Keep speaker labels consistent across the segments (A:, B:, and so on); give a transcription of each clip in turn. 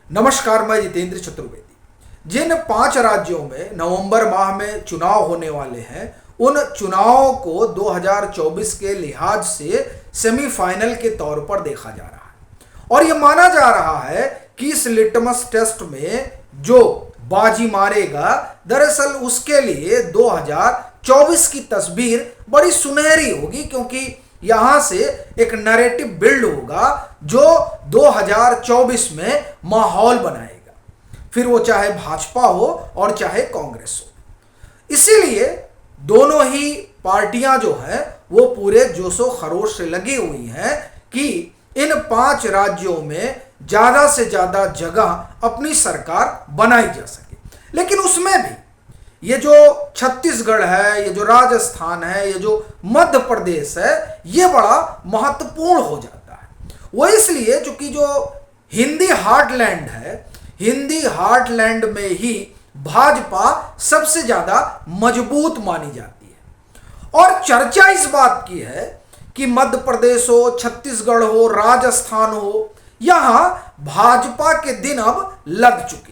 A: नमस्कार, मैं जितेंद्र चतुर्वेदी। जिन 5 राज्यों में नवंबर माह में चुनाव होने वाले हैं, उन चुनावों को 2024 के लिहाज से सेमीफाइनल के तौर पर देखा जा रहा है और यह माना जा रहा है कि इस लिटमस टेस्ट में जो बाजी मारेगा, दरअसल उसके लिए 2024 की तस्वीर बड़ी सुनहरी होगी, क्योंकि यहां से एक नैरेटिव बिल्ड होगा जो 2024 में माहौल बनाएगा, फिर वो चाहे भाजपा हो और चाहे कांग्रेस हो। इसीलिए दोनों ही पार्टियां जो हैं वो पूरे जोशो खरोश से लगी हुई हैं कि इन 5 राज्यों में ज्यादा से ज्यादा जगह अपनी सरकार बनाई जा सके। लेकिन उसमें भी ये जो छत्तीसगढ़ है, ये जो राजस्थान है, ये जो मध्य प्रदेश है, ये बड़ा महत्वपूर्ण हो जाता है। वो इसलिए क्योंकि जो हिंदी हार्टलैंड है, हिंदी हार्टलैंड में ही भाजपा सबसे ज्यादा मजबूत मानी जाती है। और चर्चा इस बात की है कि मध्य प्रदेश हो, छत्तीसगढ़ हो, राजस्थान हो, यहां भाजपा के दिन अब लग चुके हैं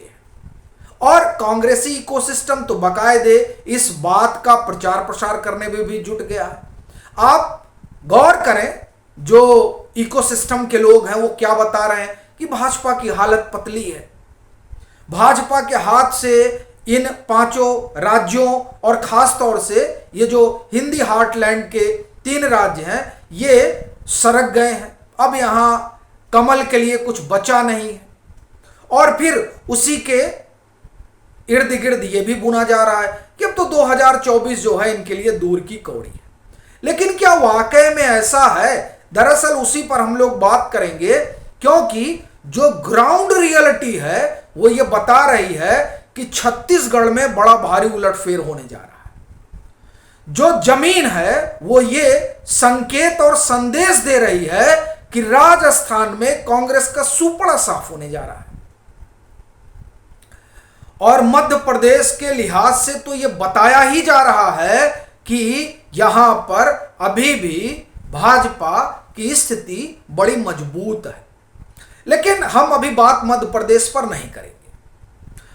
A: और कांग्रेसी इकोसिस्टम तो बाकायदे इस बात का प्रचार प्रसार करने में भी जुट गया है। आप गौर करें, जो इकोसिस्टम के लोग हैं वो क्या बता रहे हैं कि भाजपा की हालत पतली है, भाजपा के हाथ से इन 5 राज्यों और खास तौर से ये जो हिंदी हार्टलैंड के 3 राज्य हैं ये सरक गए हैं, अब यहां कमल के लिए कुछ बचा नहीं है। और फिर उसी के इर्द गिर्द ये भी बुना जा रहा है कि अब तो 2024 जो है इनके लिए दूर की कौड़ी है। लेकिन क्या वाकई में ऐसा है? दरअसल उसी पर हम लोग बात करेंगे, क्योंकि जो ग्राउंड रियलिटी है वो ये बता रही है कि छत्तीसगढ़ में बड़ा भारी उलटफेर होने जा रहा है। जो जमीन है वो ये संकेत और संदेश दे रही है कि राजस्थान में कांग्रेस का सुपड़ा साफ होने जा रहा है। और मध्य प्रदेश के लिहाज से तो यह बताया ही जा रहा है कि यहां पर अभी भी भाजपा की स्थिति बड़ी मजबूत है। लेकिन हम अभी बात मध्य प्रदेश पर नहीं करेंगे,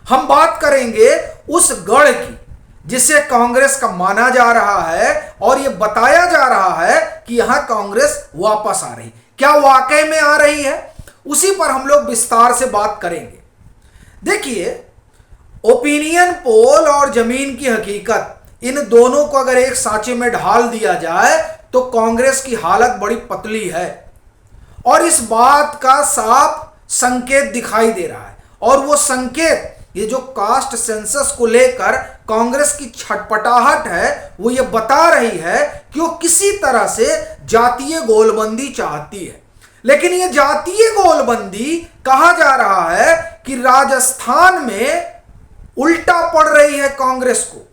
A: हम बात करेंगे उस गढ़ की जिसे कांग्रेस का माना जा रहा है और यह बताया जा रहा है कि यहां कांग्रेस वापस आ रही। क्या वाकई में आ रही है? उसी पर हम लोग विस्तार से बात करेंगे। देखिए, ओपिनियन पोल और जमीन की हकीकत, इन दोनों को अगर एक सांचे में ढाल दिया जाए तो कांग्रेस की हालत बड़ी पतली है और इस बात का साफ संकेत दिखाई दे रहा है। और वो संकेत, ये जो कास्ट सेंसस को लेकर कांग्रेस की छटपटाहट है, वो ये बता रही है कि वो किसी तरह से जातीय गोलबंदी चाहती है। लेकिन ये जातीय गोलबंदी कहा जा रहा है कि राजस्थान में उल्टा पड़ रही है कांग्रेस को।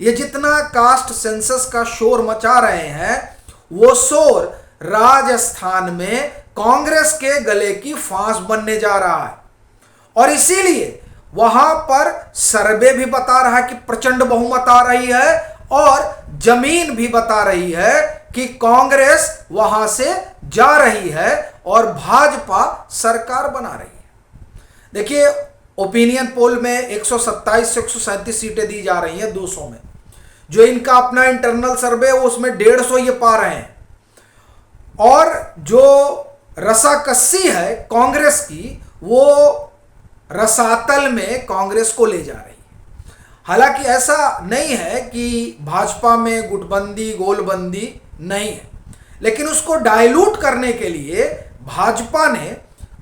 A: ये जितना कास्ट सेंसस का शोर मचा रहे हैं, वो शोर राजस्थान में कांग्रेस के गले की फांस बनने जा रहा है। और इसीलिए वहां पर सर्वे भी बता रहा है कि प्रचंड बहुमत आ रही है और जमीन भी बता रही है कि कांग्रेस वहां से जा रही है और भाजपा सरकार बना रही है। देखिए, ओपिनियन पोल में 127 से 137 सीटें दी जा रही हैं 200 में। जो इनका अपना इंटरनल सर्वे है उसमें 150 ये पा रहे हैं। और जो रसाकस्सी है कांग्रेस की, वो रसातल में कांग्रेस को ले जा रही है। हालांकि ऐसा नहीं है कि भाजपा में गुटबंदी गोलबंदी नहीं है, लेकिन उसको डाइल्यूट करने के लिए भाजपा ने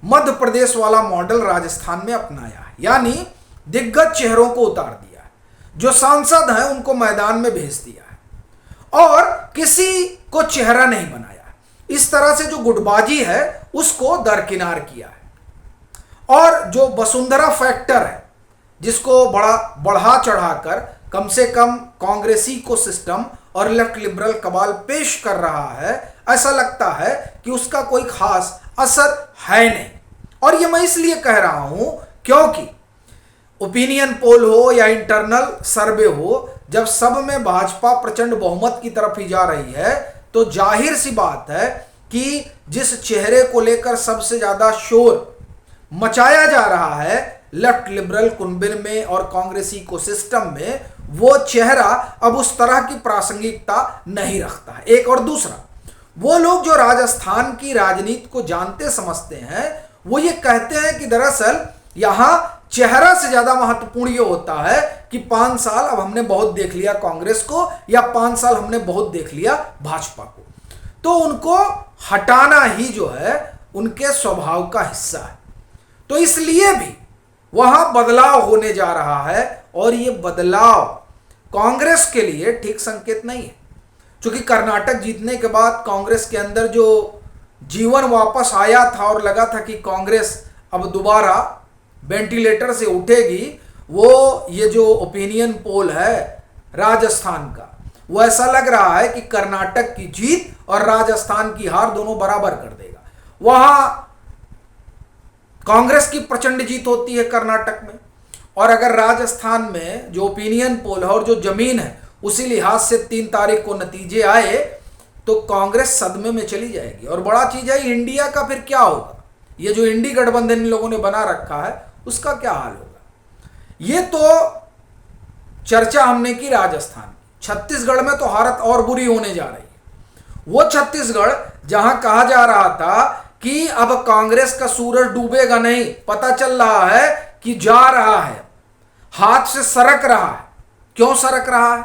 A: मध्य प्रदेश वाला मॉडल राजस्थान में अपनाया है, यानी दिग्गज चेहरों को उतार दिया है, जो सांसद हैं उनको मैदान में भेज दिया है और किसी को चेहरा नहीं बनाया। इस तरह से जो गुटबाजी है उसको दरकिनार किया है। और जो वसुंधरा फैक्टर है, जिसको बड़ा बढ़ा चढ़ाकर कम से कम कांग्रेसी को सिस्टम और लेफ्ट लिबरल कबाल पेश कर रहा है, ऐसा लगता है कि उसका कोई खास असर है नहीं। और ये मैं इसलिए कह रहा हूं क्योंकि ओपिनियन पोल हो या इंटरनल सर्वे हो, जब सब में भाजपा प्रचंड बहुमत की तरफ ही जा रही है तो जाहिर सी बात है कि जिस चेहरे को लेकर सबसे ज्यादा शोर मचाया जा रहा है लेफ्ट लिबरल कुनबिन में और कांग्रेसी इकोसिस्टम में, वो चेहरा अब उस तरह की प्रासंगिकता नहीं रखता है। एक और दूसरा, वो लोग जो राजस्थान की राजनीति को जानते समझते हैं, वो ये कहते हैं कि दरअसल यहां चेहरा से ज्यादा महत्वपूर्ण ये होता है कि 5 साल अब हमने बहुत देख लिया कांग्रेस को, या 5 साल हमने बहुत देख लिया भाजपा को, तो उनको हटाना ही जो है उनके स्वभाव का हिस्सा है। तो इसलिए भी वहां बदलाव होने जा रहा है, और ये बदलाव कांग्रेस के लिए ठीक संकेत नहीं है, क्योंकि कर्नाटक जीतने के बाद कांग्रेस के अंदर जो जीवन वापस आया था और लगा था कि कांग्रेस अब दोबारा वेंटिलेटर से उठेगी, वो ये जो ओपिनियन पोल है राजस्थान का, वो ऐसा लग रहा है कि कर्नाटक की जीत और राजस्थान की हार दोनों बराबर कर देगा। वहां कांग्रेस की प्रचंड जीत होती है कर्नाटक में, और अगर राजस्थान में जो ओपिनियन पोल है और जो जमीन है उसी लिहाज से 3 तारीख को नतीजे आए तो कांग्रेस सदमे में चली जाएगी। और बड़ा चीज है इंडिया का फिर क्या होगा, ये जो इंडी गठबंधन इन लोगों ने बना रखा है उसका क्या हाल होगा। ये तो चर्चा हमने की राजस्थान, छत्तीसगढ़ में तो हालत और बुरी होने जा रही है। वो छत्तीसगढ़ जहां कहा जा रहा था कि अब कांग्रेस का सूरज डूबेगा नहीं, पता चल रहा है कि जा रहा है, हाथ से सरक रहा है। क्यों सरक रहा है?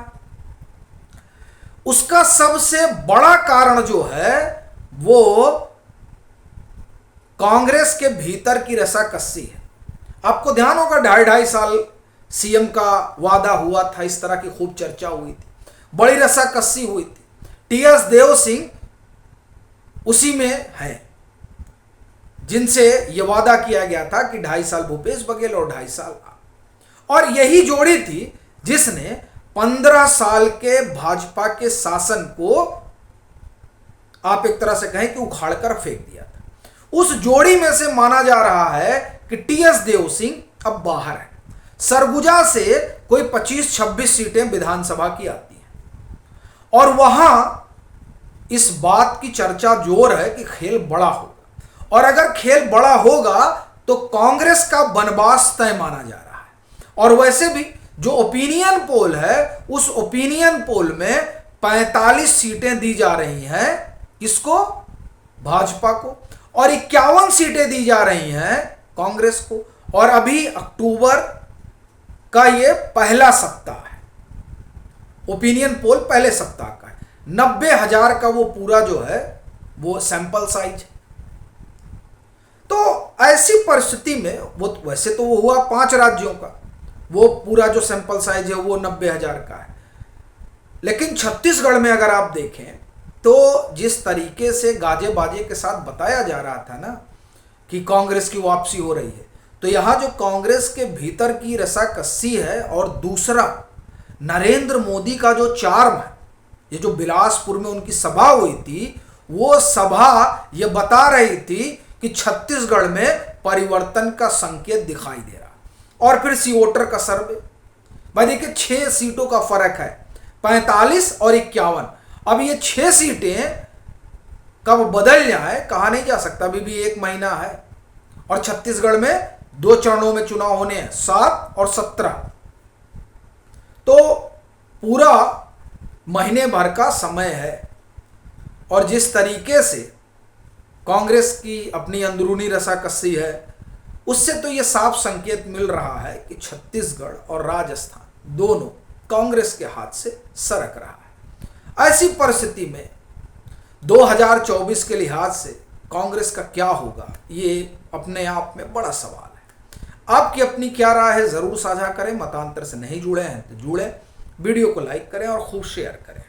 A: उसका सबसे बड़ा कारण जो है वो कांग्रेस के भीतर की रसाकसी है। आपको ध्यान होगा 2.5 साल सीएम का वादा हुआ था, इस तरह की खूब चर्चा हुई थी, बड़ी रसाकसी हुई थी। टीएस देव सिंह उसी में है जिनसे यह वादा किया गया था कि 2.5 साल भूपेश बघेल और 2.5 साल और यही जोड़ी थी जिसने 15 साल के भाजपा के शासन को आप एक तरह से कहें कि उखाड़कर फेंक दिया था। उस जोड़ी में से माना जा रहा है कि टीएस देव सिंह अब बाहर है। सरगुजा से कोई 25-26 सीटें विधानसभा की आती हैं और वहां इस बात की चर्चा जोर है कि खेल बड़ा होगा, और अगर खेल बड़ा होगा तो कांग्रेस का बनवास तय माना जा रहा है। और वैसे भी जो ओपिनियन पोल है उस ओपिनियन पोल में 45 सीटें दी जा रही हैं किसको? भाजपा को, और 51 सीटें दी जा रही हैं कांग्रेस को। और अभी अक्टूबर का ये पहला सप्ताह है, ओपिनियन पोल पहले सप्ताह का है। 90,000 का वो पूरा जो है वो सैंपल साइज है। तो ऐसी परिस्थिति में वो वैसे तो वो हुआ 5 राज्यों का, वो पूरा जो सैंपल साइज है वो 90,000 का है। लेकिन छत्तीसगढ़ में अगर आप देखें तो जिस तरीके से गाजे बाजे के साथ बताया जा रहा था ना कि कांग्रेस की वापसी हो रही है, तो यहाँ जो कांग्रेस के भीतर की रसाकसी है, और दूसरा नरेंद्र मोदी का जो चार्म है, ये जो बिलासपुर में उनकी सभा हुई थी, वो सभा ये बता रही थी कि छत्तीसगढ़ में परिवर्तन का संकेत दिखाई दे रहा। और फिर सीओटर का सर्वे, भाई देखिए 6 सीटों का फर्क है, 45 और 51। अब ये 6 सीटें कब बदल जाए कहा नहीं जा सकता, अभी भी 1 महीना है। और छत्तीसगढ़ में 2 चरणों में चुनाव होने हैं, 7 और 17, तो पूरा महीने भर का समय है। और जिस तरीके से कांग्रेस की अपनी अंदरूनी रसाकसी है, उससे तो ये साफ संकेत मिल रहा है कि छत्तीसगढ़ और राजस्थान दोनों कांग्रेस के हाथ से सरक रहा है। ऐसी परिस्थिति में 2024 के लिहाज से कांग्रेस का क्या होगा, ये अपने आप में बड़ा सवाल है। आपकी अपनी क्या राय है जरूर साझा करें। मतांतर से नहीं जुड़े हैं तो जुड़े, वीडियो को लाइक करें और खूब शेयर करें।